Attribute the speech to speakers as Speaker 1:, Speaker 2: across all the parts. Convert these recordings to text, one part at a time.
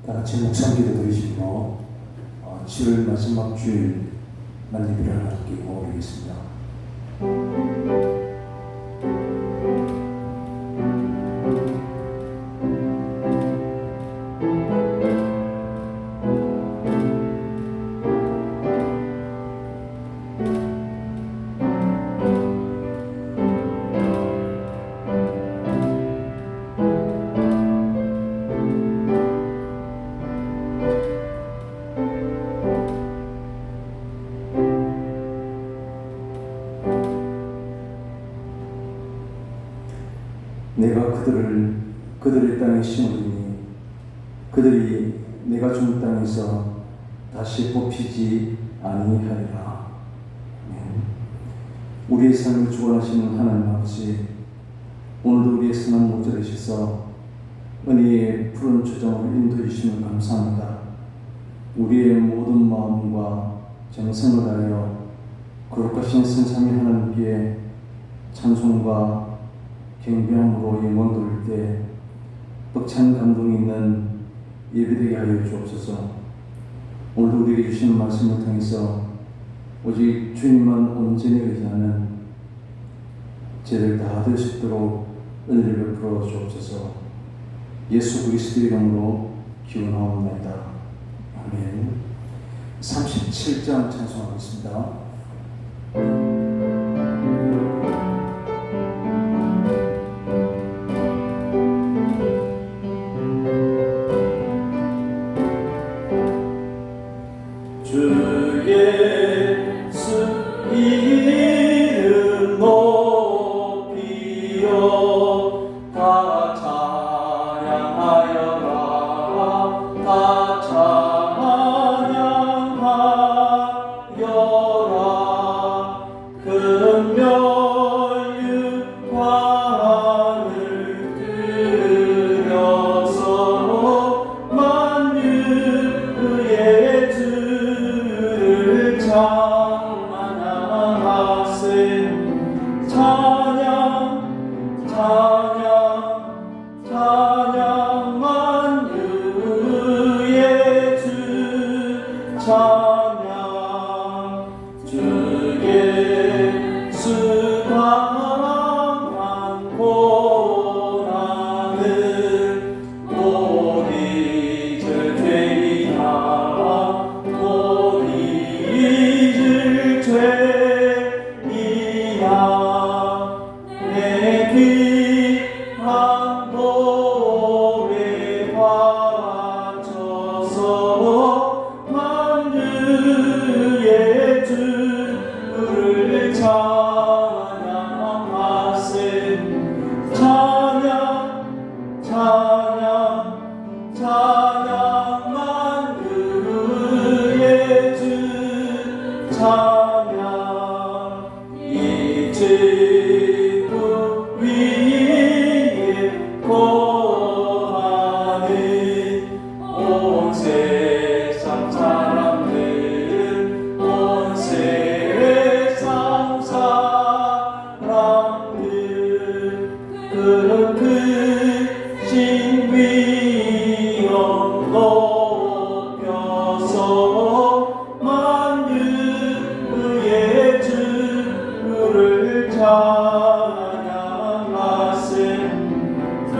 Speaker 1: 다 같이 묵상 기도 드리시고 7월 마지막 주일 만리비를 맡기고 오겠습니다. 내가 그들의 땅에 심으리니 그들이 내가 준 땅에서 다시 뽑히지 아니하리라. 우리의 삶을 주관하시는 하나님 아버지, 오늘도 우리의 선한 목자 되셔서 은혜의 푸른 초정으로 인도해 주시면 감사합니다. 우리의 모든 마음과 정성을 다하여 거룩하신 선삼위 하나님께 찬송과 경배함으로 영광 돌릴 때 벅찬 감동이 있는 예배되게 하여 주옵소서. 오늘도 우리에게 주시는 말씀을 통해서 오직 주님만 온전히 의지하는 죄를 다 될 수 있도록 은혜를 베풀어 주옵소서. 예수 그리스도의 이름으로 기원하옵나이다. 아멘. 37장 찬송하겠습니다.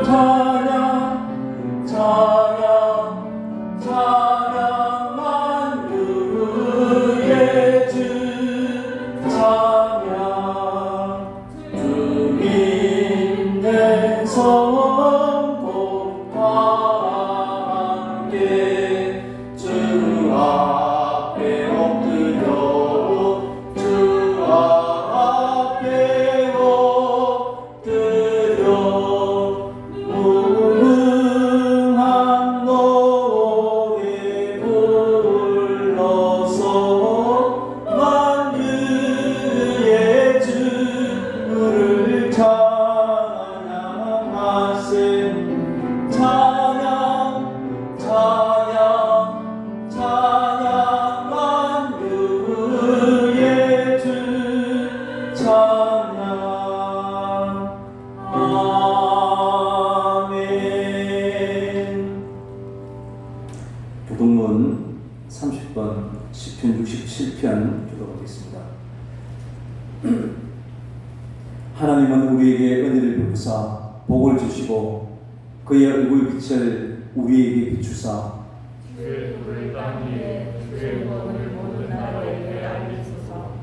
Speaker 2: 찬양 찬양 찬양
Speaker 1: 교동문 30번 시편 67편 교독하겠습니다. 하나님은 우리에게 은혜를 베푸사 복을 주시고 그의 얼굴 빛을 우리에게 비추사
Speaker 2: 주의 불을 땅 위에 주의 법을 모든 나라에게 알리소서.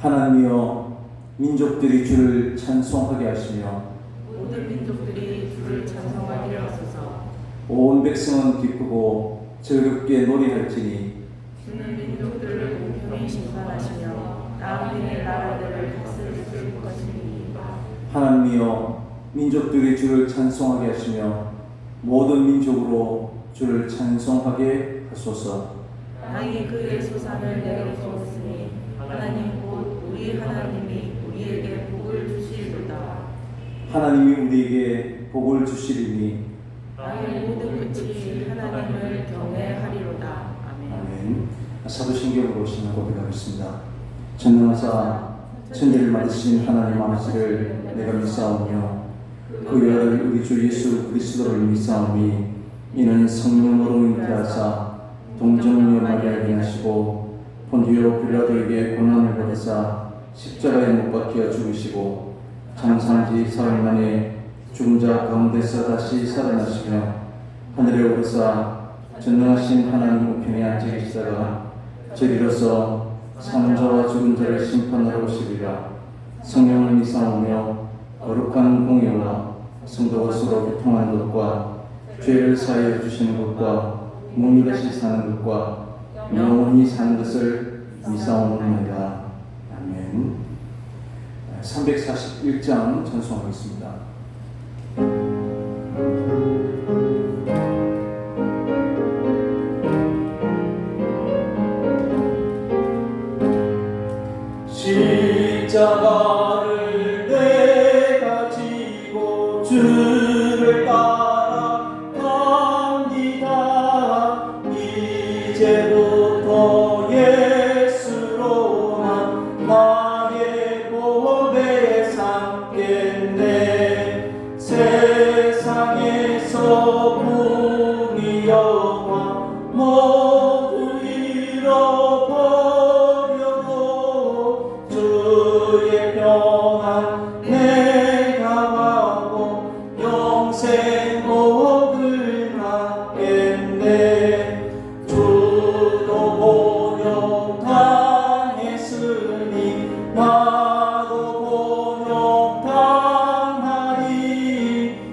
Speaker 1: 하나님이여 민족들이 주를 찬송하게 하시며
Speaker 2: 모든 민족들이 주를 찬송하게 하소서.
Speaker 1: 온 백성은 기쁘고 즐겁게 노래할지니
Speaker 2: 주는 민족들을 공평히 심판하시며 땅의 나라들을 다스리실 것이니이다.
Speaker 1: 하나님이여 민족들이 주를 찬송하게 하시며 모든 민족으로 주를 찬송하게 하소서.
Speaker 2: 땅이 그의 소산을 내게 주었으니 하나님 곧 우리 하나님이 우리에게 복을 주시리로다.
Speaker 1: 하나님이 우리에게 복을 주시리니
Speaker 2: 땅의 모든 끝이 하나님을 경외하리로다. 아멘.
Speaker 1: 아멘. 사도신경으로 오시는 고백하겠습니다. 전능하사 천지를 만드신 하나님 아버지를 내가 믿사오며 그 아들 우리 주 예수 그리스도를 믿사오니 이는 성령으로 잉태하사 동정녀 마리아에게 나시고 본디오 빌라도에게 고난을 받으사 십자가에 못 박혀 죽으시고 장사한 지 사흘 만에 죽은 자 가운데서 다시 살아나시며 하늘에 오르사 전능하신 하나님 우편에 앉아 계시다가 저리로서 사자와 죽은 자를 심판하러 오시리라. 성령을 믿사오며 거룩한 공예와 성도가 서로 교통하는 것과 죄를 사하여 주시는 것과 몸이같이 사는 것과 영원히 사는 것을 믿사오느니라. 아멘. 341장 찬송하겠습니다. 십자가를 내가 지고 주를 따라갑니다. 이제부터 예수로만 나의 몸에 삼겠네. 세상에서 부귀 영화 모두 잃어버려도 주의 평안 내가 받고 영생 복을 받겠네. 주도 고용 당했으니 나도 고용 당하리.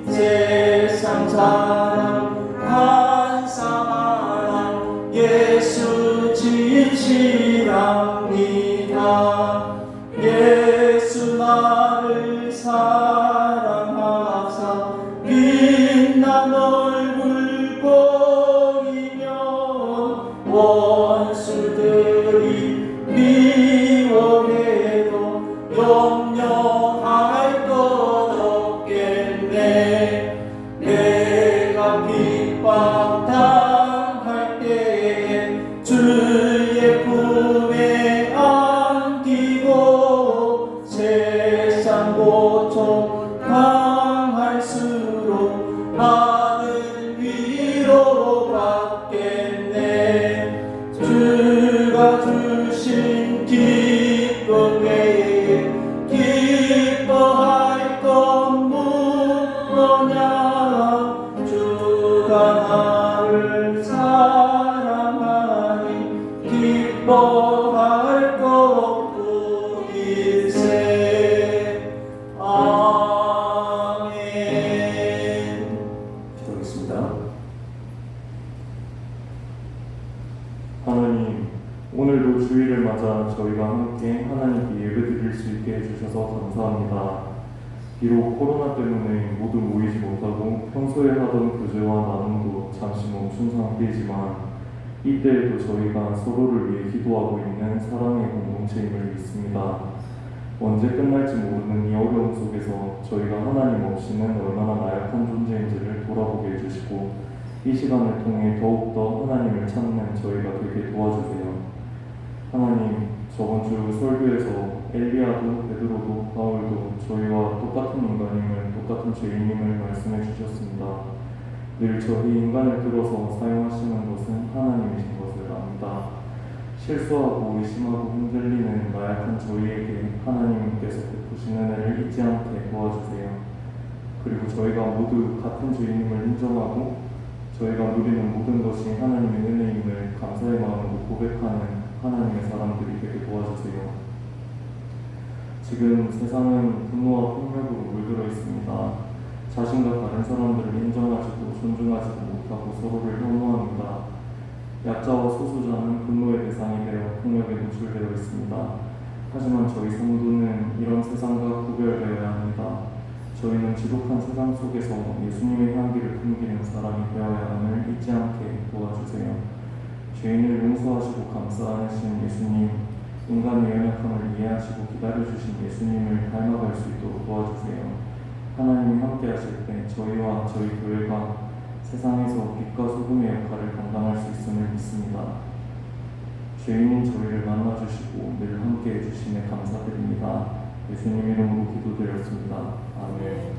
Speaker 1: 세상 사랑 한사랑 예수 진실합니다. 예수 나를 사랑하사 빛난 얼굴 보이면 원수들이 미워해도 염려할 것 없겠네. 내가 핍박 당할 때에 주의 품에 안기고 세상 고통 당할수록 많은 위로 받겠네. 주가 주신 기쁨 외에 기뻐할 것 무엇냐. 주가 나를 사랑하니 기뻐할 것 뿐일세. 아멘. 기도하겠습니다.
Speaker 3: 하나님, 오늘도 주일을 맞아 저희가 함께 하나님께 예배드릴 수 있게 해주셔서 감사합니다. 비록 코로나 때문에 모두 모이지 못하고 평소에 하던 교제와 나눔도 잠시 멈춘 상태이지만 이때에도 저희가 서로를 위해 기도하고 있는 사랑의 공동체임을 믿습니다. 언제 끝날지 모르는 이 어려움 속에서 저희가 하나님 없이는 얼마나 나약한 존재인지를 돌아보게 해주시고 이 시간을 통해 더욱더 하나님을 찾는 저희가 되게 도와주세요. 하나님, 저번 주 설교에서 엘리야도 베드로도 바울도 저희와 똑같은 인간임을, 똑같은 죄인임을 말씀해 주셨습니다. 늘 저희 인간을 들어서 사용하시는 것은 하나님 실수하고 의심하고 흔들리는 나약한 저희에게 하나님께서 베푸신 은혜를 잊지 않게 도와주세요. 그리고 저희가 모두 같은 죄인임을 인정하고 저희가 누리는 모든 것이 하나님의 은혜임을 감사의 마음으로 고백하는 하나님의 사람들이 되게 도와주세요. 지금 세상은 분노와 폭력으로 물들어 있습니다. 자신과 다른 사람들을 인정하지도 존중하지도 못하고 서로를 혐오합니다. 약자와 소수자는 분노의 대상이 되어 폭력에 노출되어 있습니다. 하지만 저희 성도는 이런 세상과 구별되어야 합니다. 저희는 지독한 세상 속에서 예수님의 향기를 풍기는 사람이 되어야 함을 잊지 않게 도와주세요. 죄인을 용서하시고 감싸하신 예수님, 인간의 연약함을 이해하시고 기다려주신 예수님을 닮아갈 수 있도록 도와주세요. 하나님이 함께 하실 때 저희와 저희 교회가 세상에서 빛과 소금의 역할을 감당할 수 있음을 믿습니다. 죄인인 저희를 만나주시고 늘 함께 해주심에 감사드립니다. 예수님 이름으로 기도드렸습니다. 아멘.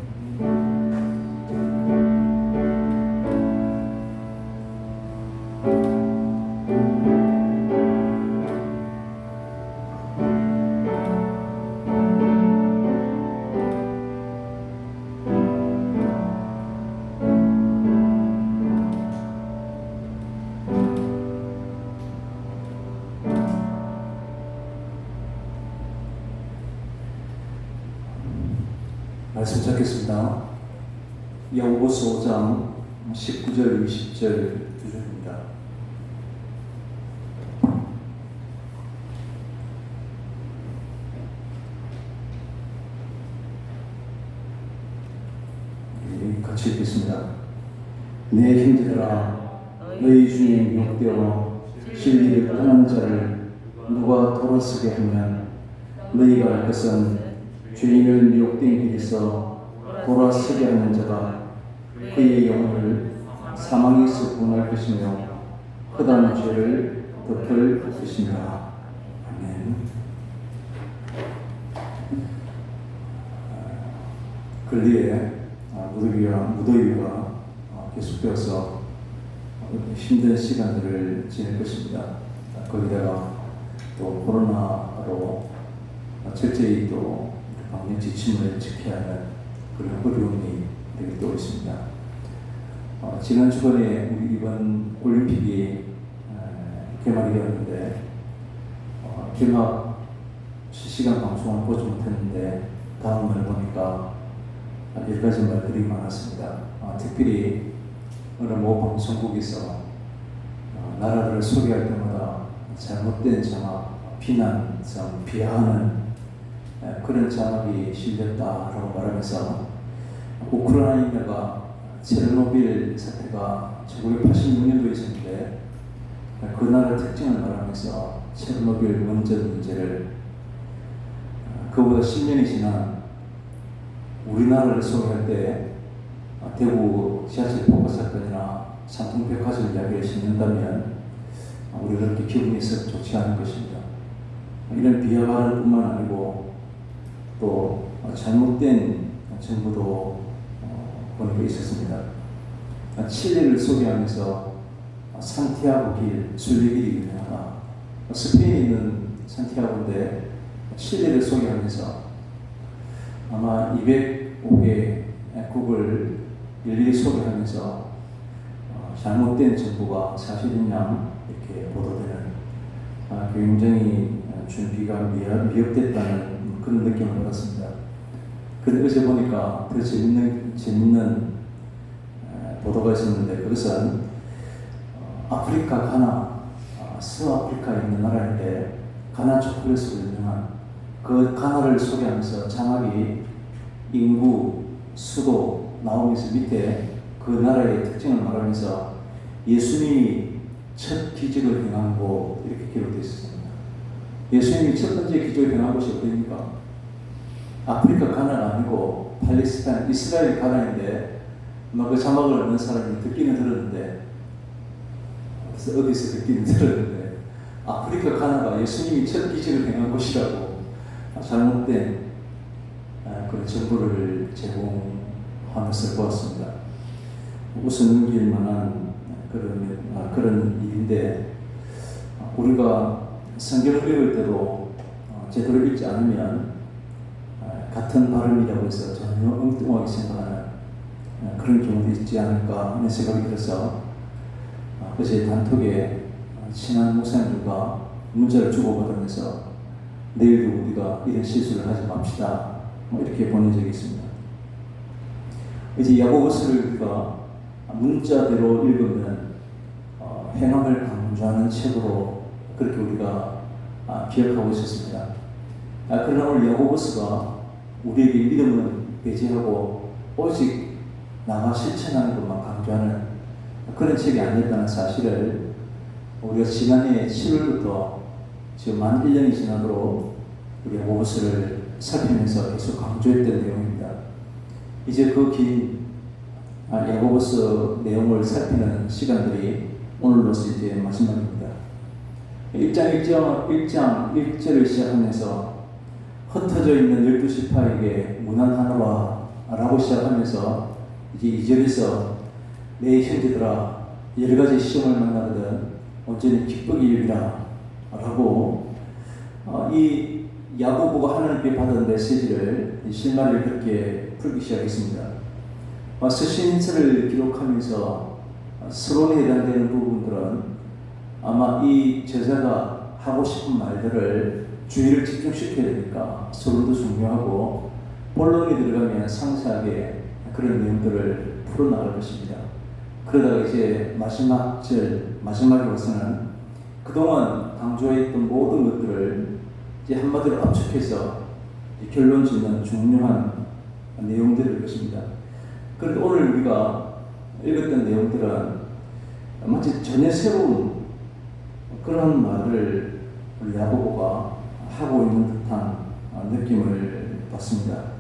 Speaker 1: 말씀 찾겠습니다. 야고보서 5장 19절 20절 두 줄입니다. 같이 읽겠습니다. 내 형제들아 너희 중에 미혹되어 진리를 떠난 자를 누가 돌아서게 하면 너희가 알 것은 죄인을 미혹된 길에서 돌아서게 하는 자가 그의 영혼을 사망에서 구원할 것이며 허다한 죄를 덮을 것입니다. 아멘. 근리에 무더위가 계속되어서 힘든 시간들을 지낼 것입니다. 거기다가 또 코로나로 철저히 또 방역 지침을 지켜야 하는 그런 어려움이 또 있습니다. 지난 주간에 우리 이번 올림픽이 개막이 되었는데 개막 실시간 방송을 보지 못했는데 다음을 보니까 여러 가지 말들이 많았습니다. 특별히 어느 모 방송국에서 나라를 소개할 때마다 잘못된 자막, 비난성, 비하하는 그런 자막이 실렸다라고 말하면서 우크라이나가 체르노빌 사태가 1986년도에 있었는데 그 나라 특징을 말하면서 체르노빌 원전 문제를 그보다 10년이 지난 우리나라를 소개할 때 대구 지하철 폭파 사건이나 삼풍백화점 이야기를 싣는다면 우리가 그렇게 기분이 썩 좋지 않을 것입니다. 이런 비하가를 뿐만 아니고 또 잘못된 정보도 보니까 있었습니다. 칠레를 소개하면서 산티아고 길, 순례길이 유명하다. 스페인에 있는 산티아고인데 칠레를 소개하면서 아마 205개 국을 일일이 소개하면서 잘못된 정보가 사실인 양 이렇게 보도되는 굉장히 준비가 미흡됐다는 그런 느낌을 받았습니다. 그런데 어제 보니까 더 재밌는 보도가 있었는데 그것은 아프리카 가나 서아프리카에 있는 나라인데 가나 초콜릿으로 유명한 그 가나를 소개하면서 자막이 인구, 수도 나오면서 밑에 그 나라의 특징을 말하면서 예수님이 첫 기적을 행한 곳 이렇게 기록되어 있습니다. 예수님이 첫 번째 기적을 행한 곳이 어디입니까? 아프리카 가나가 아니고 팔레스타인, 이스라엘 가나인데 그 자막을 얻는 사람이 듣기는 들었는데 어디서 듣기는 들었는데 아프리카 가나가 예수님이 첫 기적을 행한 곳이라고 잘못된 그런 정보를 제공하면서 보았습니다. 웃음 넘길 만한 그런 일인데 우리가 성경을 읽을 때도 제대로 읽지 않으면 같은 발음이라고 해서 전혀 엉뚱하게 생각하는 그런 경우도 있지 않을까 하는 생각이 들어서 그제 단톡에 친한 목사님들과 문자를 주고받으면서 내일도 우리가 이런 실수를 하지 맙시다 이렇게 보낸 적이 있습니다. 이제 야고보서를 우리가 문자대로 읽으면 행함을 강조하는 책으로 그렇게 우리가 기억하고 있었습니다. 그러나 오늘 야고보서가 우리에게 믿음은 배제하고 오직 나가 실천하는 것만 강조하는 그런 책이 아니었다는 사실을 우리가 지난해 7월부터 지금 만 1년이 지나도록 우리 야고보서를 살피면서 계속 강조했던 내용입니다. 이제 그 긴 야고보서 내용을 살피는 시간들이 오늘로서 이제 마지막입니다. 1장 1절을 시작하면서 흩어져 있는 12지파에게 무난하노라 라고 시작하면서 이제 2절에서 내 형제들아 여러 가지 시험을 만나거든 온전히 기쁘게 여기라 라고 이 야고보가 하나님께 받은 메시지를 실마리를 그렇게 풀기 시작했습니다. 서신서를 기록하면서 서론에 해당되는 부분들은 아마 이 저자가 하고 싶은 말들을 주의를 집중시켜야 되니까 서론도 중요하고 본론이 들어가면 상세하게 그런 내용들을 풀어나갈 것입니다. 그러다가 이제 마지막에 와서는 그동안 강조했던 모든 것들을 이제 한마디로 압축해서 결론 짓는 중요한 내용들일 것입니다. 그런데 오늘 우리가 읽었던 내용들은 마치 전혀 새로운 그런 말을 우리 야고보가 하고 있는 듯한 느낌을 받습니다.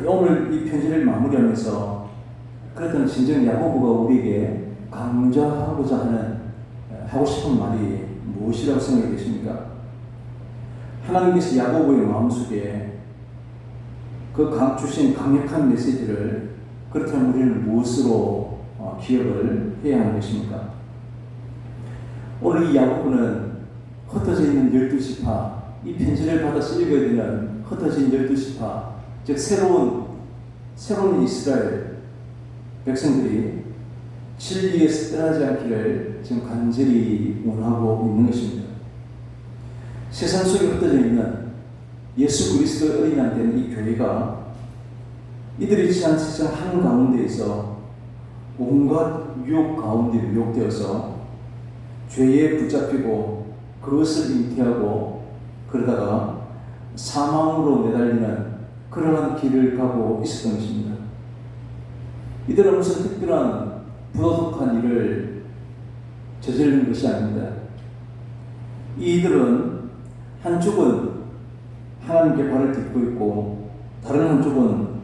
Speaker 1: 오늘 이 편지를 마무리하면서 그렇다면 진정 야고보가 우리에게 강조하고자 하는 하고 싶은 말이 무엇이라고 생각이 되십니까? 하나님께서 야고보의 마음속에 그 주신 강력한 메시지를 그렇다면 우리는 무엇으로 기억을 해야 하는 것입니까? 오늘 이 야고보는 흩어져 있는 12지파, 이 편지를 받아서 읽어야 되는 흩어진 12지파, 즉 새로운 이스라엘 백성들이 진리에서 떠나지 않기를 지금 간절히 원하고 있는 것입니다. 세상 속에 흩어져 있는 예수 그리스도의 어린이 안 되는 이 교회가 이들이 지난 세상 한가운데에서 온갖 유혹 가운데 유혹되어서 죄에 붙잡히고 그것을 잉태하고 그러다가 사망으로 내달리는 그러한 길을 가고 있었던 것입니다. 이들은 무슨 특별한 부도덕한 일을 저지르는 것이 아닙니다. 이들은 한쪽은 하나님께 발을 딛고 있고 다른 한쪽은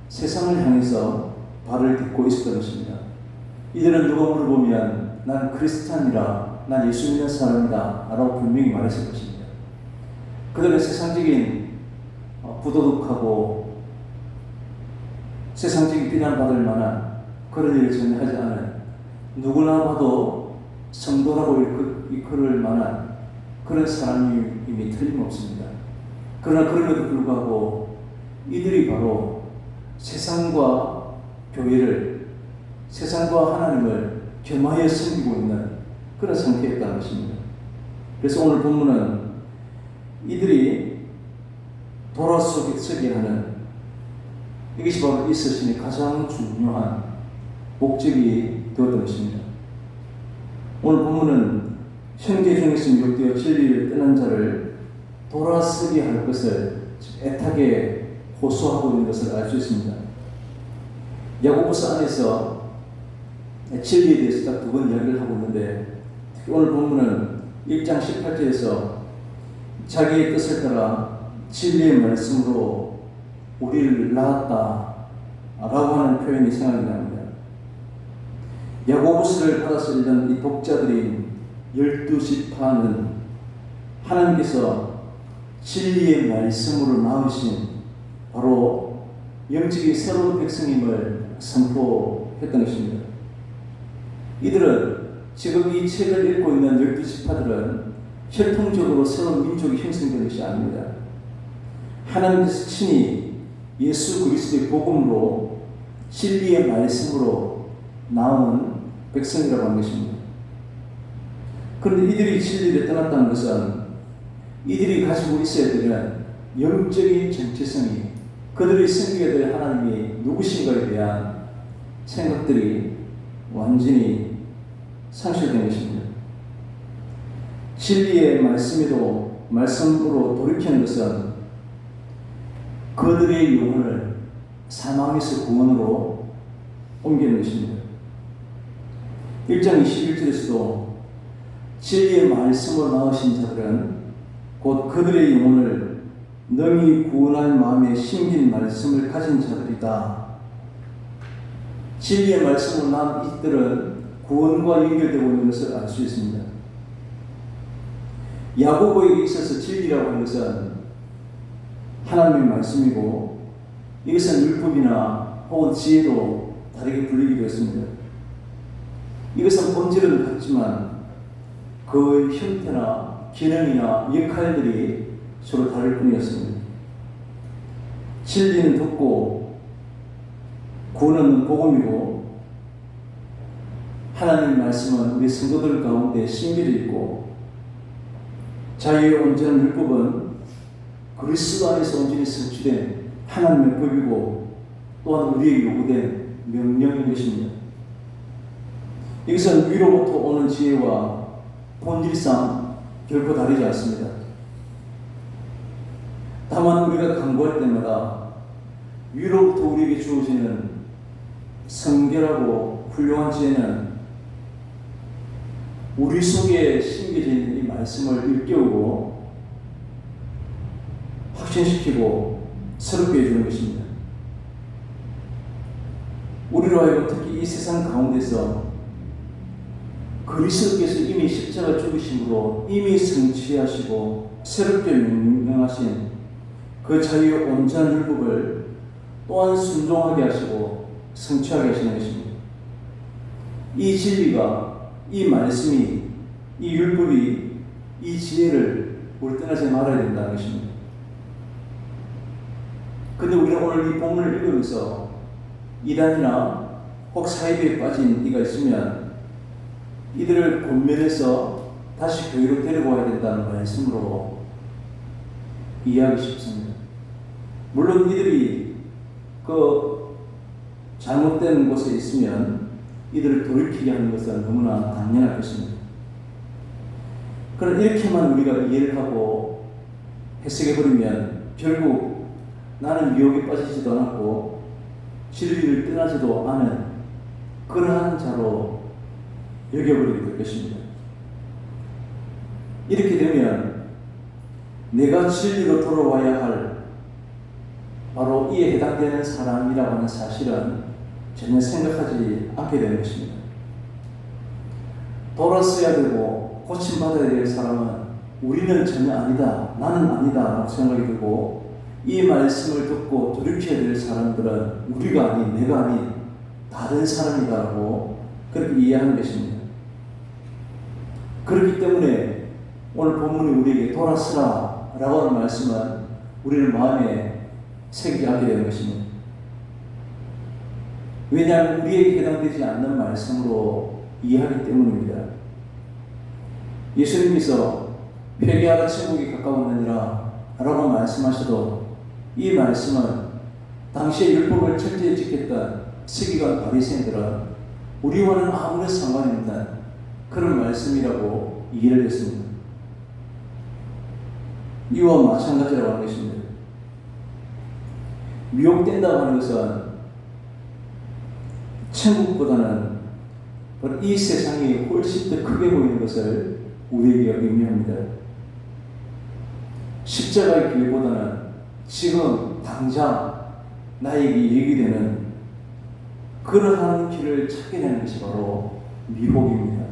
Speaker 1: 세상을 향해서 발을 딛고 있었던 것입니다. 이들은 누가 물어보면 난 크리스찬이라, 난 예수 믿는 사람이다 라고 분명히 말했을 것입니다. 그들은 세상적인 부도덕하고 세상적인 비난받을 만한 그런 일을 전혀 하지 않은 누구나 봐도 성도라고 이끌을 만한 그런 사람임이 틀림없습니다. 그러나 그럼에도 불구하고 이들이 바로 세상과 교회를, 세상과 하나님을 겸하여 섬기고 있는 그런 상태였다는 것입니다. 그래서 오늘 본문은 이들이 돌아서게 하는 이것이 바로 이 서신의 가장 중요한 목적이 되었던 것입니다. 오늘 본문은 형제 중에서 미혹되어 진리를 떠난 자를 돌아서게 할 것을 애타게 호소하고 있는 것을 알 수 있습니다. 야고보서 안에서 진리에 대해서 딱 두 번 이야기를 하고 있는데 특히 오늘 본문은 1장 18절에서 자기의 뜻을 따라 진리의 말씀으로 우리를 낳았다 라고 하는 표현이 생각이 납니다. 야고보서를 받아서 읽는 이 독자들인 12지파는 하나님께서 진리의 말씀으로 낳으신 바로 영적인 새로운 백성임을 선포했던 것입니다. 이들은 지금 이 책을 읽고 있는 12지파들은 혈통적으로 새로운 민족이 형성된 것이 아닙니다. 하나님께서 친히 예수 그리스도의 복음으로 진리의 말씀으로 나온 백성이라고 하는 것입니다. 그런데 이들이 진리를 떠났다는 것은 이들이 가지고 있어야 되는 영적인 정체성이, 그들이 섬기게 될 하나님이 누구신가에 대한 생각들이 완전히 상실된 것입니다. 진리의 말씀으로 돌이키는 것은 그들의 영혼을 사망에서 구원으로 옮기는 것입니다. 1장 21절에서도 진리의 말씀으로 나오신 자들은 곧 그들의 영혼을 능히 구원할 마음에 심긴 말씀을 가진 자들이다. 진리의 말씀으로 난 이들은 구원과 연결되고 있는 것을 알 수 있습니다. 야고보에게 있어서 진리라고 하는 것은 하나님의 말씀이고, 이것은 율법이나 혹은 지혜도 다르게 불리기도 했습니다. 이것은 본질은 같지만 그 형태나 기능이나 역할들이 서로 다를 뿐이었습니다. 진리는 듣고 구원은 복음이고, 하나님의 말씀은 우리 성도들 가운데 심겨져 있고, 자유의 온전한 율법은 그리스도 안에서 온전히 성취된 하나님의 법이고, 또한 우리에게 요구된 명령인 것입니다. 이것은 위로부터 오는 지혜와 본질상 결코 다르지 않습니다. 다만 우리가 간구할 때마다 위로부터 우리에게 주어지는 성결하고 훌륭한 지혜는 우리 속에 심겨져 있는 이 말씀을 일깨우고 확신시키고 새롭게 해주는 것입니다. 우리로 하여금 특히 이 세상 가운데서 그리스도께서 이미 십자가 죽으심으로 이미 성취하시고 새롭게 명령하신 그 자유의 온전한 율법을 또한 순종하게 하시고 성취하게 하시는 것입니다. 이 진리가, 이 말씀이, 이 율법이, 이 지혜를 우리 떠나지 말아야 된다는 것입니다. 근데 우리는 오늘 이 본문을 읽으면서 이단이나 혹 사이비에 빠진 이가 있으면 이들을 권면해서 다시 교회로 데리고 와야 된다는 말씀으로 이해하기 쉽습니다. 물론 이들이 그 잘못된 곳에 있으면 이들을 돌이키게 하는 것은 너무나 당연할 것입니다. 그러나 이렇게만 우리가 이해를 하고 해석해버리면 결국 나는 미혹에 빠지지도 않았고 진리를 떠나지도 않은 그러한 자로 여겨버리게 될 것입니다. 이렇게 되면 내가 진리로 돌아와야 할 바로 이에 해당되는 사람이라고 하는 사실은 전혀 생각하지 않게 되는 것입니다. 돌아서야 되고 고침받아야 될 사람은 우리는 전혀 아니다, 나는 아니다 라고 생각이 들고, 이 말씀을 듣고 돌이켜야 될 사람들은 우리가 아닌, 내가 아닌 다른 사람이다라고 그렇게 이해하는 것입니다. 그렇기 때문에 오늘 본문이 우리에게 돌아서라 라고 하는 말씀은 우리는 마음에 새기지 않게 되는 것입니다. 왜냐하면 우리에게 해당되지 않는 말씀으로 이해하기 때문입니다. 예수님께서 회개하라 천국이 가까웠느니라 라고 말씀하셔도 이 말씀은 당시의 율법을 철저히 지켰던 서기관 바리새인들은 우리와는 아무런 상관이 없는 그런 말씀이라고 이해를 했습니다. 이와 마찬가지라고 하는 것입니다. 미혹된다고 하는 것은 천국보다는 이 세상이 훨씬 더 크게 보이는 것을 우리에게 의미합니다. 십자가의 길보다는 지금 당장 나에게 얘기되는 그러한 길을 찾게 되는 것이 바로 미혹입니다.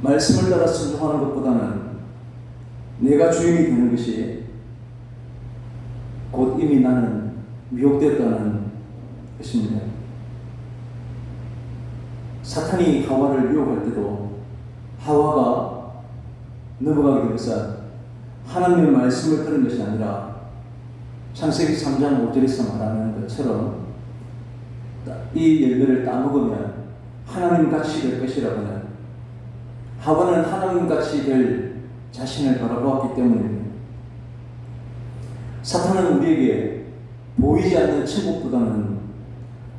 Speaker 1: 말씀을 따라 순종하는 것보다는 내가 주인이 되는 것이 곧 이미 나는 미혹되었다는 것입니다. 사탄이 하와를 유혹할 때도 하와가 넘어가게 된 것은 하나님의 말씀을 들은 것이 아니라 창세기 3장 5절에서 말하는 것처럼 이 열매를 따먹으면 하나님같이 될 것이라고는 하와는 하나님같이 될 자신을 바라보았기 때문입니다. 사탄은 우리에게 보이지 않는 천국보다는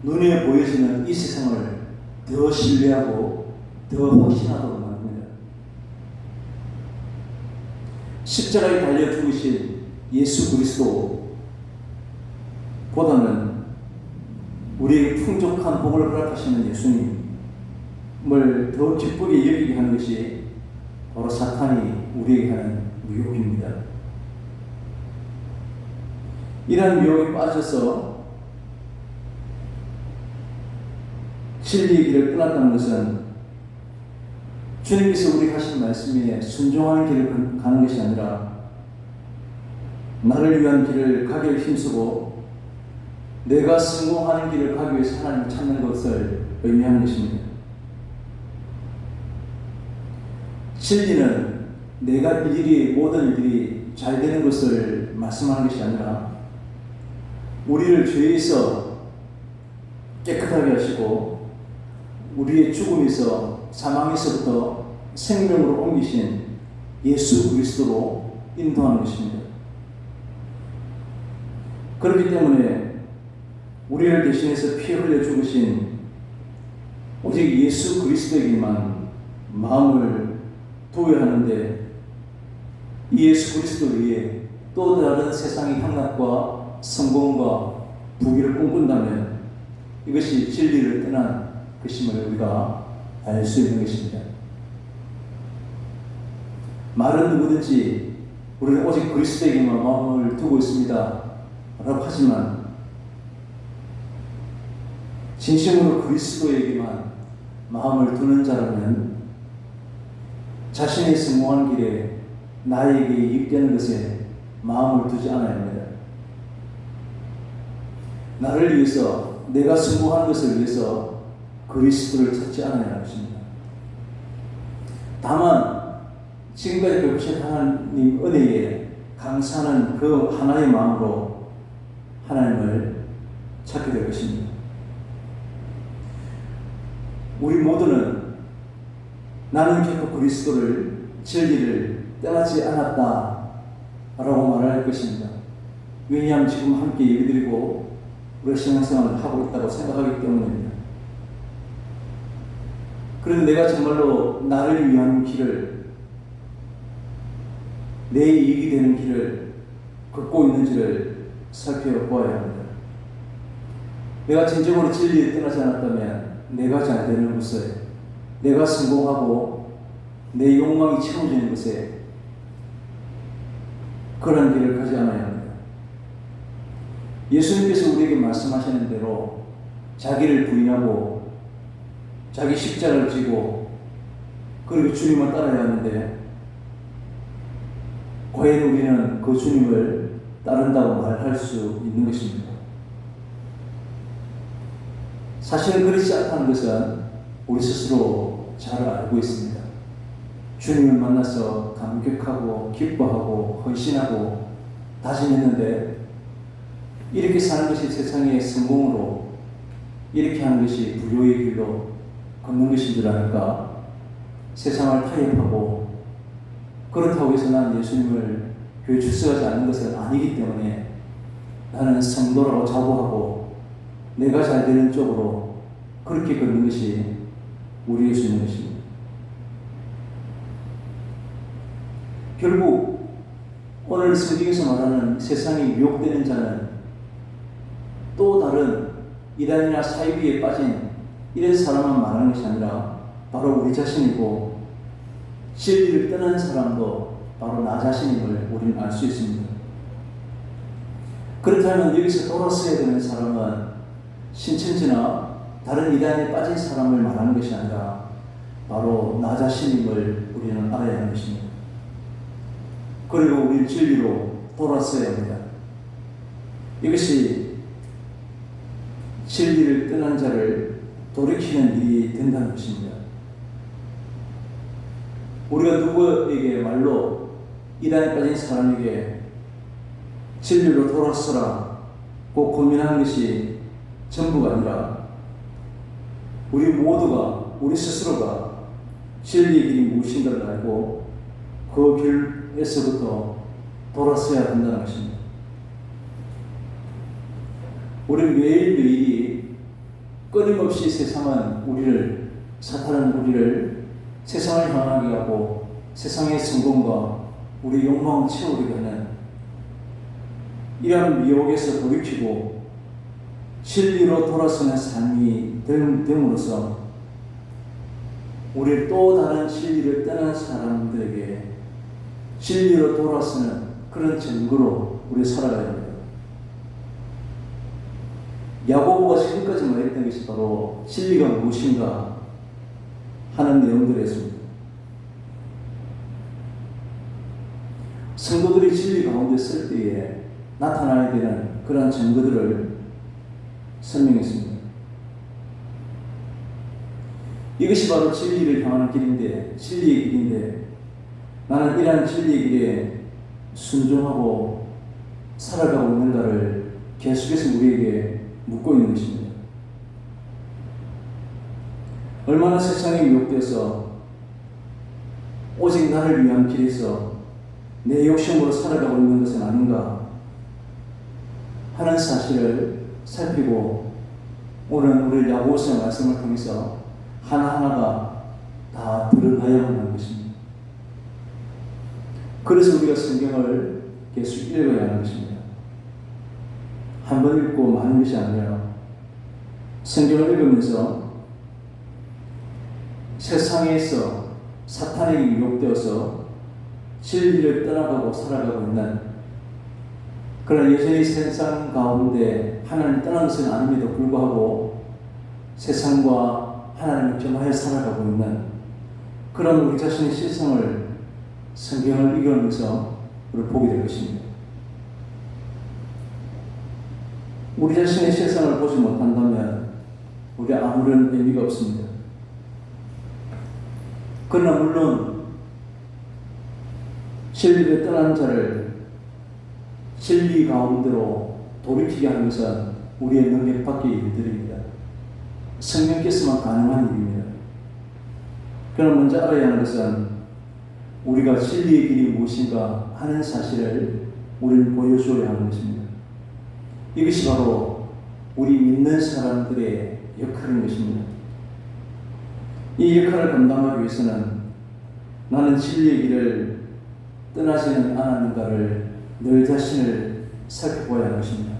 Speaker 1: 눈에 보여지는 이 세상을 더 신뢰하고 더 확신하도록 만듭니다. 십자가에 달려 죽으신 예수 그리스도보다는 우리에게 풍족한 복을 허락하시는 예수님을 더 기쁘게 여기게 하는 것이 바로 사탄이 우리에게 하는 유혹입니다. 이러한 유혹에 빠져서 진리의 길을 떠났다는 것은 주님께서 우리 하신 말씀에 순종하는 길을 가는 것이 아니라 나를 위한 길을 가기를 힘쓰고 내가 성공하는 길을 가기 위해서 하나님을 찾는 것을 의미하는 것입니다. 진리는 내가 모든 일들이 잘 되는 것을 말씀하는 것이 아니라 우리를 죄에서 깨끗하게 하시고 우리의 죽음에서 사망에서부터 생명으로 옮기신 예수 그리스도로 인도하는 것입니다. 그렇기 때문에 우리를 대신해서 피 흘려 죽으신 오직 예수 그리스도에게만 마음을 두어야 하는데 이 예수 그리스도 위에 또 다른 세상의 향락과 성공과 부귀를 꿈꾼다면 이것이 진리를 떠난 것임을 우리가 알 수 있는 것입니다. 말은 누구든지 우리는 오직 그리스도에게만 마음을 두고 있습니다 라고 하지만 진심으로 그리스도에게만 마음을 두는 자라면 자신의 성공하는 길에 나에게 이익되는 것에 마음을 두지 않아야 합니다. 나를 위해서 내가 성공하는 것을 위해서 그리스도를 찾지 않아야 할 것입니다. 다만 지금까지 베푸신 하나님 은혜에 감사하는 그 하나의 마음으로 하나님을 찾게 될 것입니다. 우리 모두는 나는 결코 그리스도를 진리를 떠나지 않았다 라고 말할 것입니다. 왜냐하면 지금 함께 예배드리고 우리가 신앙생활을 하고 있다고 생각하기 때문입니다. 그런데 내가 정말로 나를 위한 길을 내 이익이 되는 길을 걷고 있는지를 살펴보아야 합니다. 내가 진정으로 진리를 떠나지 않았다면 내가 잘 되는 것에 내가 성공하고 내 욕망이 채워지는 것에 그런 길을 가지 않아야 합니다. 예수님께서 우리에게 말씀하시는 대로 자기를 부인하고 자기 십자가를 지고 그리고 주님을 따라야 하는데 과연 우리는 그 주님을 따른다고 말할 수 있는 것입니다. 사실은 그렇지 않다는 것은 우리 스스로 잘 알고 있습니다. 주님을 만나서 감격하고 기뻐하고 헌신하고 다짐했는데 이렇게 사는 것이 세상의 성공으로 이렇게 하는 것이 부요의 길로 걷는 것인 줄 아니까 세상을 타협하고 그렇다고 해서 난 예수님을 교회 출석하지 않는 것은 아니기 때문에 나는 성도라고 자부하고 내가 잘 되는 쪽으로 그렇게 걷는 것이 우리의 수 있는 것입니다. 결국 오늘 성경에서 말하는 세상에 유혹되는 자는 또 다른 이단이나 사이비에 빠진 이런 사람만 말하는 것이 아니라 바로 우리 자신이고 진리를 떠난 사람도 바로 나 자신임을 우리는 알 수 있습니다. 그렇다면 여기서 돌아서야 되는 사람은 신천지나 다른 이단에 빠진 사람을 말하는 것이 아니라 바로 나 자신임을 우리는 알아야 하는 것입니다. 그리고 우리는 진리로 돌아서야 합니다. 이것이 진리를 떠난 자를 돌이키는 일이 된다는 것입니다. 우리가 누구에게 말로 이단에 빠진 사람에게 진리로 돌아서라 고 고민하는 것이 전부가 아니라 우리 모두가 우리 스스로가 진리의 길이 무엇인가를 알고 그 길에서부터 돌아서야 한다는 것입니다. 우리는 매일매일이 끊임없이 사탄은 우리를 세상을 향하게 하고 세상의 성공과 우리 욕망을 채우게 하는 이러한 미혹에서 돌이키고 진리로 돌아서는 삶이 됨으로써 우리 또 다른 진리를 떠난 사람들에게 진리로 돌아서는 그런 증거로 우리 살아가야 합니다. 야고보가 지금까지 말했던 것이 바로 진리가 무엇인가 하는 내용들이었습니다. 성도들이 진리 가운데 쓸 때에 나타나야 되는 그러한 증거들을 설명했습니다. 이것이 바로 진리를 향하는 길인데, 진리의 길인데, 나는 이러한 진리의 길에 순종하고 살아가고 있는가를 계속해서 우리에게 묻고 있는 것입니다. 얼마나 세상에 미혹돼서 오직 나를 위한 길에서 내 욕심으로 살아가고 있는 것은 아닌가 하는 사실을 살피고 오늘 우리 야고보서 말씀을 통해서 하나하나가 다 드러나야만 하는 것입니다. 그래서 우리가 성경을 계속 읽어야 하는 것입니다. 한 번 읽고 마는 것이 아니라 성경을 읽으면서 세상에서 사탄에게 유혹되어서 진리를 떠나가고 살아가고 있는, 그러나 여전히 세상 가운데 하나님을 떠난 것은 아님에도 불구하고 세상과 하나님을 겸하여 살아가고 있는 그런 우리 자신의 실상을 성경을 읽으면서 우리를 보게 될 것입니다. 우리 자신의 실상을 보지 못한다면 우리 아무런 의미가 없습니다. 그러나 물론 진리를 떠난 자를 진리 가운데로 돌이키게 하는 것은 우리의 능력 밖의 일들입니다. 성령께서만 가능한 일입니다. 그러나 먼저 알아야 하는 것은 우리가 진리의 길이 무엇인가 하는 사실을 우리는 보여주어야 하는 것입니다. 이것이 바로 우리 믿는 사람들의 역할인 것입니다. 이 역할을 감당하기 위해서는 나는 진리의 길을 떠나지는 않았는가를 늘 자신을 살펴봐야 하는 것입니다.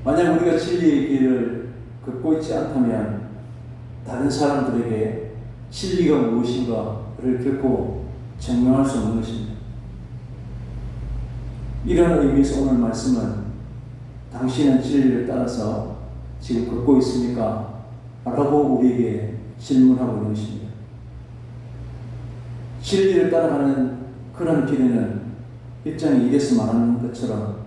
Speaker 1: 만약 우리가 진리의 길을 걷고 있지 않다면 다른 사람들에게 진리가 무엇인가를 결코 증명할 수 없는 것입니다. 이런 의미에서 오늘 말씀은 당신은 진리를 따라서 지금 걷고 있습니까? 라고 우리에게 질문하고 있는 것입니다. 진리를 따라가는 그런 길에는 일장이 이래서 말하는 것처럼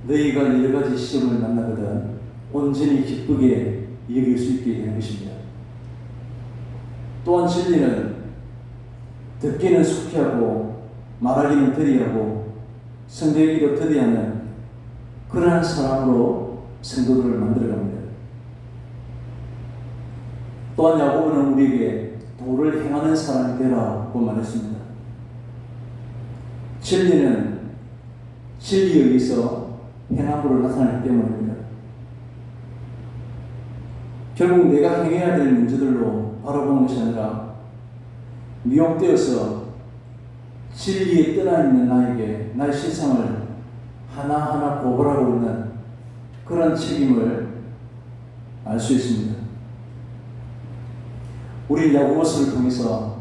Speaker 1: 너희가 여러 가지 시험을 만나거든 온전히 기쁘게 여길 수 있게 되는 것입니다. 또한 진리는 듣기는 속히 하고 말하기는 더디하고 성되기도 더디하는 그러한 사람으로 성도들을 만들어갑니다. 또한 야고보는 우리에게 도를 행하는 사람이 되라고 말했습니다. 진리는 진리에 의해서 행함으로 나타나기 때문입니다. 결국 내가 행해야 될 문제들로 바라보는 것이 아니라 미혹되어서 진리에 떠나 있는 나에게 나의 실상을 하나하나 고발하고 있는 그런 책임을 알 수 있습니다. 우리 야고보서를 통해서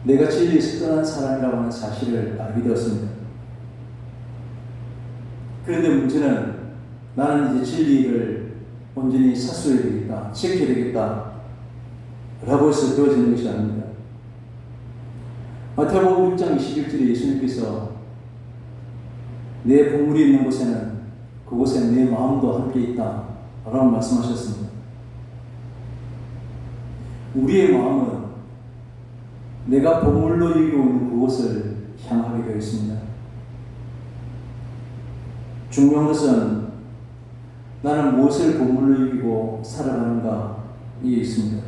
Speaker 1: 내가 진리에서 떠난 사람이라고 하는 사실을 알게 되었습니다. 그런데 문제는 나는 이제 진리를 온전히 사수해야 되겠다, 지켜야 되겠다 라고 해서 되어지는 것이 아닙니다. 마태복음 6장 21절에 예수님께서 내 보물이 있는 곳에는 그곳에 내 마음도 함께 있다 라고 말씀하셨습니다. 우리의 마음은 내가 보물로 여기고 있는 그곳을 향하게 되어 있습니다. 중요한 것은 나는 무엇을 보물로 여기고 살아가는가에 있습니다.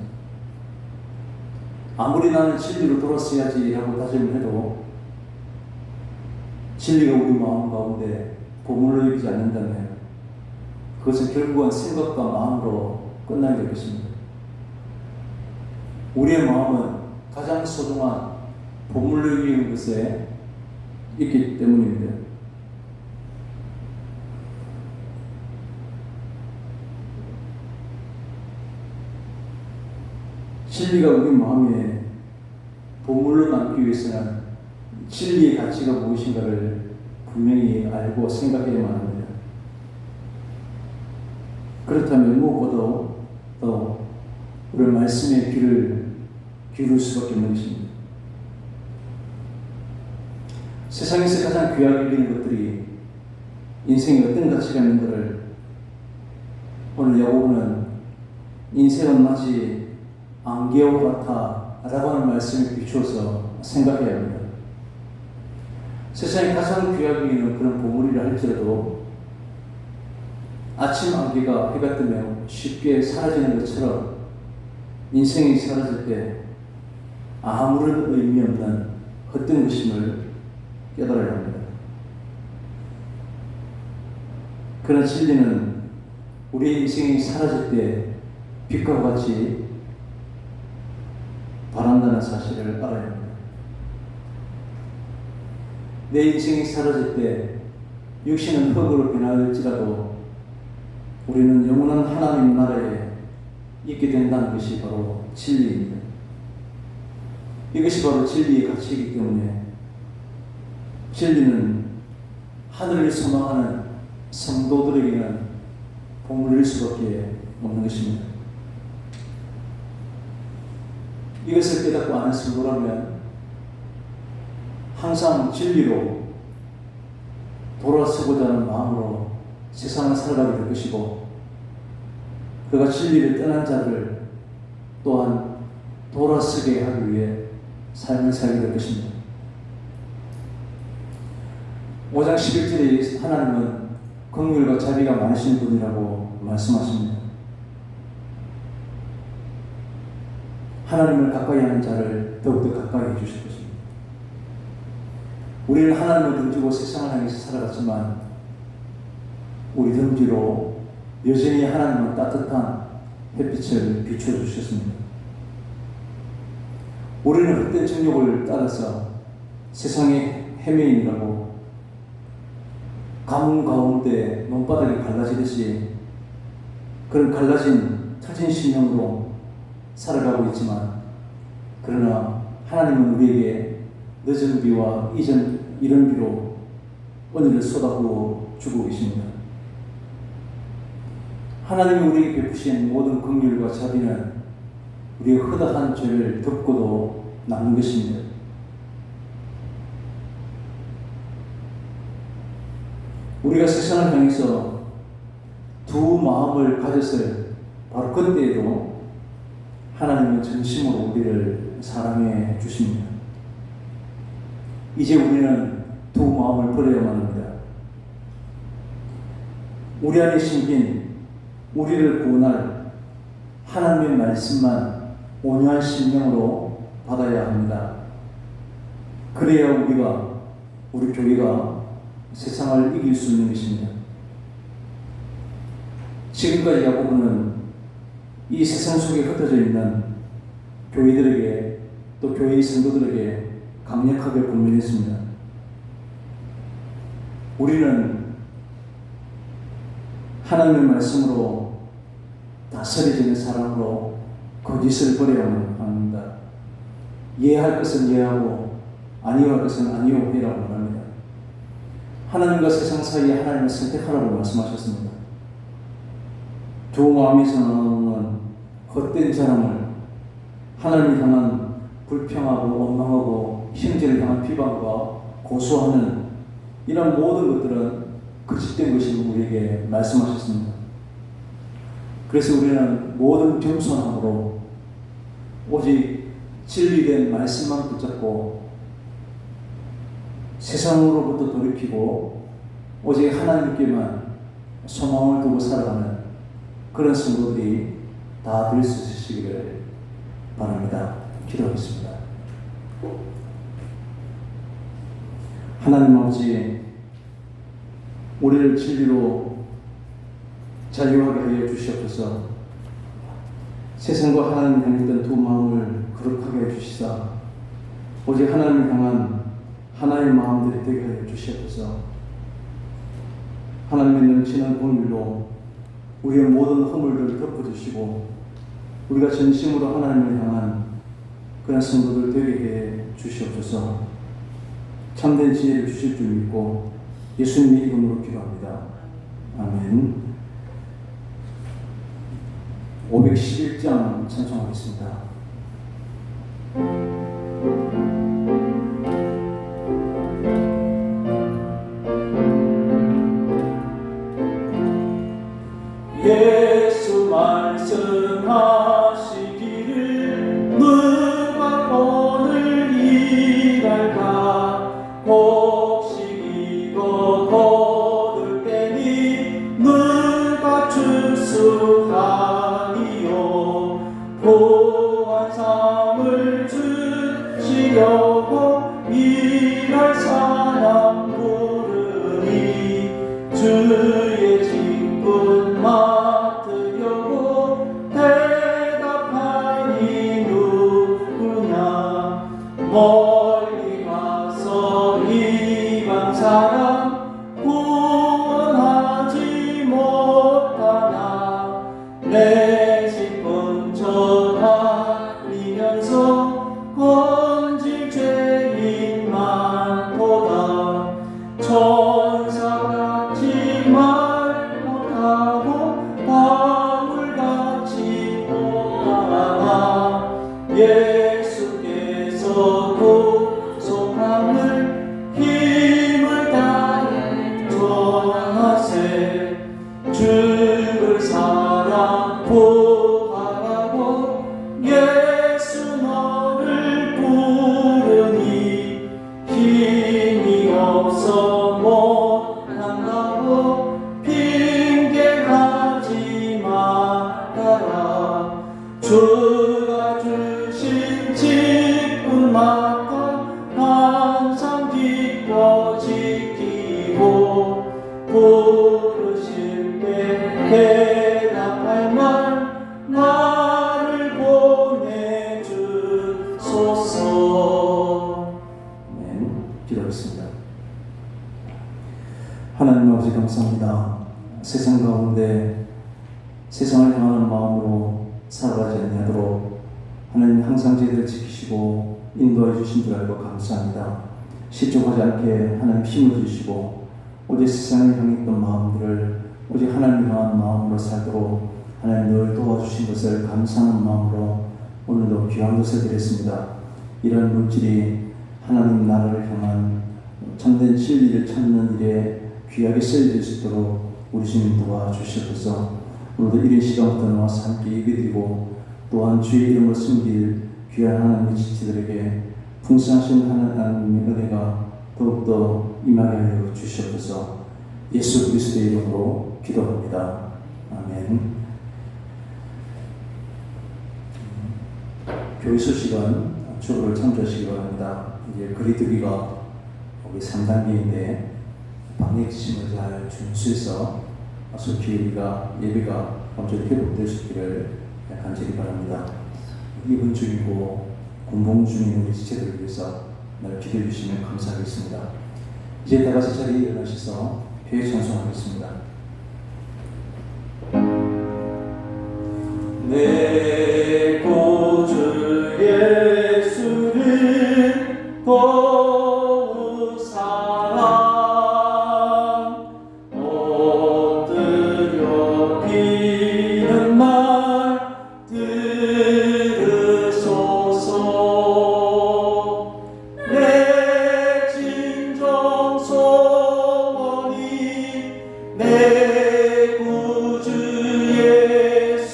Speaker 1: 아무리 나는 진리로 돌았어야지라고 다짐을 해도 진리가 우리 마음 가운데 보물로 여기지 않는다면 그것은 결국은 생각과 마음으로 끝나게 될 것입니다. 우리의 마음은 가장 소중한 보물로 여기는 것에 있기 때문입니다. 진리가 우리 마음에 보물로 남기 위해서는 진리의 가치가 무엇인가를 분명히 알고 생각해야만 합니다. 그렇다면 무엇보다도 또 우리 말씀에 귀를 기울일 수밖에 없는 것입니다. 세상에서 가장 귀하게 여기는 것들이 인생에 어떤 가치가 있는가를 오늘 야고보는 인생은 마치 안개와 같아 라고 하는 말씀에 비추어서 생각해야 합니다. 세상에 가장 귀하게 여기는 그런 보물이라 할지라도 아침 안개가 해가 뜨면 쉽게 사라지는 것처럼 인생이 사라질 때 아무런 의미 없는 헛된 것임을 깨달아야 합니다. 그런 진리는 우리 인생이 사라질 때 빛과 같이 바란다는 사실을 알아야 합니다. 내 인생이 사라질 때 육신은 흙으로 변할지라도 우리는 영원한 하나님 나라에 있게 된다는 것이 바로 진리입니다. 이것이 바로 진리의 가치이기 때문에 진리는 하늘을 소망하는 성도들에게는 보물일 수밖에 없는 것입니다. 이것을 깨닫고 아는 성도라면 항상 진리로 돌아서고자 하는 마음으로 세상을 살아가게 될 것이고 그가 진리를 떠난 자를 또한 돌아서게 하기 위해 삶을 살게 될 것입니다. 5장 11절에 하나님은 긍휼과 자비가 많으신 분이라고 말씀하십니다. 하나님을 가까이 하는 자를 더욱더 가까이 해주실 것입니다. 우리는 하나님을 등지고 세상을 향해서 살아갔지만 우리 등지로 여전히 하나님은 따뜻한 햇빛을 비춰주셨습니다. 우리는 헛된 정욕을 따라서 세상에 헤매이느라고 가뭄 가운데 논바닥이 갈라지듯이 그런 갈라진 터진 심령으로 살아가고 있지만 그러나 하나님은 우리에게 늦은 비와 이른 비로 은혜를 쏟아부어 주고 계십니다. 하나님이 우리에게 베푸신 모든 긍휼과 자비는 우리의 허다한 죄를 덮고도 남는 것입니다. 우리가 세상을 향해서 두 마음을 가졌을 바로 그때에도 하나님은 전심으로 우리를 사랑해 주십니다. 이제 우리는 두 마음을 버려야만 합니다. 우리 안에 심긴 우리를 구원할 하나님의 말씀만 온유한 심령으로 받아야 합니다. 그래야 우리 교회가 세상을 이길 수 있는 것입니다. 지금까지 야고보는 이 세상 속에 흩어져 있는 교회들에게 또 교회의 성도들에게 강력하게 권면했습니다. 우리는 하나님의 말씀으로 다스려지는 사람으로 거짓을 버려야만 합니다. 이해할 것은 이해하고 아니할 것은 아니오라고 말합니다. 하나님과 세상 사이에 하나님을 선택하라고 말씀하셨습니다. 두 마음에서 나오는 헛된 자랑을 하나님을 향한 불평하고 원망하고 형제를 향한 비방과 고소하는 이런 모든 것들은 거짓된 것이 우리에게 말씀하셨습니다. 그래서 우리는 모든 겸손함으로 오직 진리된 말씀만 붙잡고 세상으로부터 돌이키고 오직 하나님께만 소망을 두고 살아가는 그런 성도들이 다 될 수 있으시기를 바랍니다. 기도하겠습니다. 하나님 아버지, 우리를 진리로 자유하게 하여 주시옵소서. 세상과 하나님을 향했던 두 마음을 거룩하게 해 주시사 오직 하나님을 향한 하나의 마음들이 되게 하여 주시옵소서. 하나님의 넘치는 긍휼로 우리의 모든 허물들을 덮어주시고 우리가 전심으로 하나님을 향한 그런 성도들 되게 해 주시옵소서. 참된 지혜를 주실 줄 믿고 예수님의 이름으로 기도합니다. 아멘. 511장 찬송하겠습니다. 예수 말씀하시기를 누가 오늘 일할까 곡식이고 거둘 때니 누가 추수하리요 보안상을 주시려고 일할 사람 부르니 주의 직분 맡으려고 대답하니 누구냐 멀리 가서 이방 사람 구원하지 못하나 내 직분 전하리면서 건질 죄인 많도다 천사같이 말 못하고 바울같이 못하나 예수께서 구속함을 힘을 다해 전하세 죽을 사람 부활하고 예수 너를 부르니 힘이 없어 못한다고 핑계하지 말아라 주가 주신 직분 맡아 항상 기뻐 지키고 부르실 때 대답할 말 나를 보내주소서. 아멘. 기도하겠습니다. 하나님 아버지 감사합니다. 세상 가운데 세상을 향하는 마음으로 살아가지 아니하도록 하나님 항상 저희들을 지키시고 인도해 주신 줄 알고 감사합니다. 실족하지 않게 하나님 힘을 주시고 오직 세상을 향했던 마음들을 오직 하나님을 향한 마음으로 살도록 하나님 늘 도와주신 것을 감사하는 마음으로 오늘도 귀한 것을 드렸습니다. 이런 물질이 하나님 나라를 향한 참된 진리를 찾는 일에 귀하게 쓰여질 수 있도록 우리 주님 도와주시옵소서. 오늘도 이런 시간부터 나와서 함께 예배드리고 또한 주의 이름을 숨길 귀한 하나님의 지체들에게 풍성하신 하나님의 은혜가 더욱더 임하게 하여 주시옵소서. 예수 그리스도의 이름으로 기도합니다. 아멘. 교회소 시간 주보를 참조하시기 바랍니다. 이제 거리두기가 우리 3단계인데 방역 지침을 잘 준수해서 속히 우리가 예배가 완전히 회복될 수 있기를 간절히 바랍니다. 입원 중이고 공복 중인 우리 지체들을 위해서 늘 기도해 주시면 감사하겠습니다. 이제 다 같이 자리에 일어나셔서 교회 찬송하겠습니다. 내 구주 예수를 도우 사랑 엎드려 비는 말 들으소서. 내 진정 소원이 내 구주 예수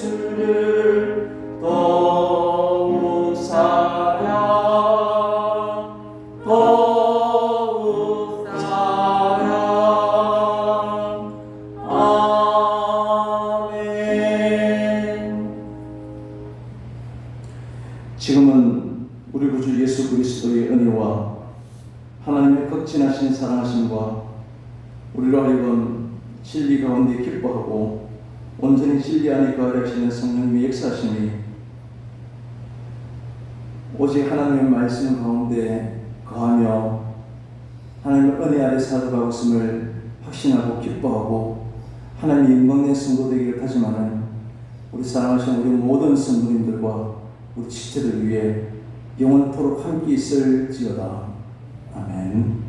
Speaker 1: 지금은 우리 구주 예수 그리스도의 은혜와 하나님의 극진하신 사랑하심과 우리로 하여금 진리 가운데 기뻐하고 온전히 진리 안에 거하시는 성령님의 역사하심이 오직 하나님의 말씀 가운데 거하며 하나님의 은혜 아래 살아가고 있음을 확신하고 기뻐하고 하나님의 영광의 성도 되기를 다짐하는 우리 사랑하신 우리 모든 성도님들과 우리 지체들 위해 영원토록 함께 있을지어다. 아멘.